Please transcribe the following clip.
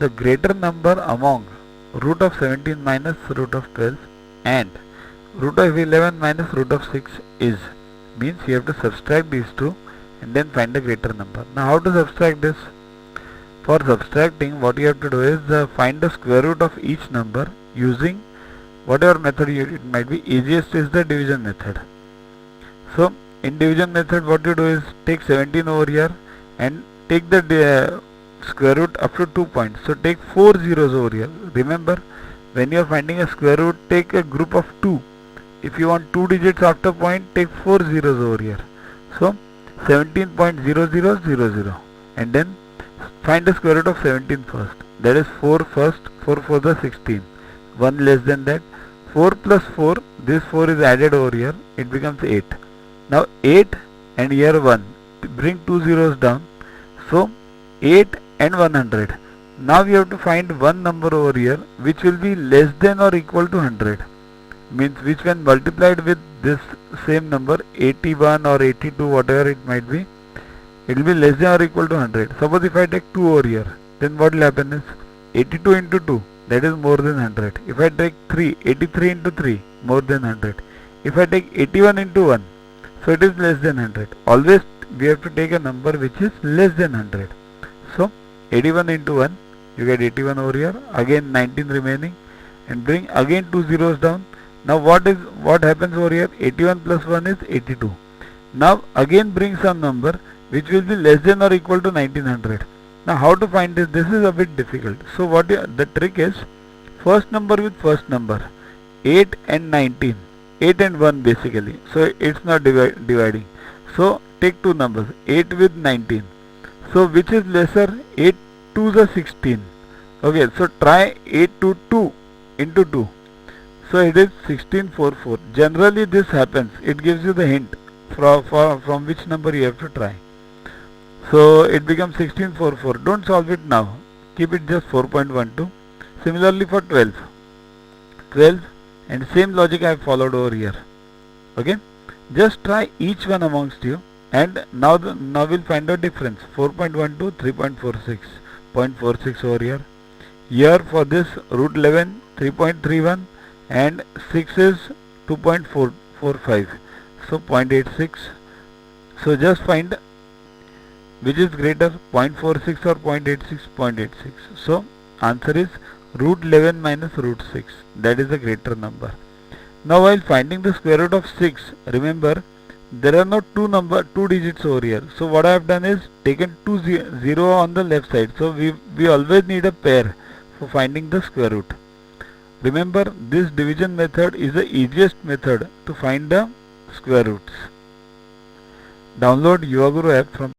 the greater number among root of 17 minus root of 12 and root of 11 minus root of 6 is, means you have to subtract these two and then find the greater number. Now how to subtract this? For subtracting, what you have to do is find the square root of each number using whatever method it might be. Easiest is the division method. So in division method, what you do is take 17 over here and take the square root up to 2 points. So take 4 zeros over here. Remember, when you are finding a square root, take a group of 2. If you want 2 digits after point, take 4 zeros over here. So 17.0000 and then find the square root of 17 first. That is 4 first, 4 for the 16. 1 less than that. 4 plus 4, this 4 is added over here, it becomes 8. Now 8 and here 1, bring 2 zeros down. So 8 and 100. Now we have to find one number over here which will be less than or equal to 100. Means which when multiplied with this same number 81 or 82, whatever it might be, it will be less than or equal to 100. Suppose if I take 2 over here, then what will happen is 82 into 2, that is more than 100. If I take 3, 83 into 3, more than 100. If I take 81 into 1, so it is less than 100. Always we have to take a number which is less than 100. So 81 into 1, you get 81 over here, again 19 remaining, and bring again 2 zeros down. Now what happens over here? 81 plus 1 is 82. Now again bring some number which will be less than or equal to 1900. Now how to find this? This is a bit difficult. So the trick is first number with first number, 8 and 19, 8 and 1 basically. So it's not dividing. So take two numbers, 8 with 19. So which is lesser? 8 to the 16. Okay, so try 8 to 2 into 2. So it is 1644. Generally this happens. It gives you the hint from which number you have to try. So it becomes 1644. Don't solve it now. Keep it just 4.12. Similarly for 12. 12 and same logic I have followed over here. Okay. Just try each one amongst you and now we'll find the difference. 4.12, 3.46, 0.46 over here. Here for this root 11, 3.31 and 6 is 2.445. So 0.86. So just find which is greater, 0.46 or 0.86, 0.86. So answer is root 11 minus root 6. That is the greater number. Now while finding the square root of 6, remember there are no two digits over here. So what I have done is taken 0 on the left side. So we always need a pair for finding the square root. Remember, this division method is the easiest method to find the square roots. Download Yuva Guru app from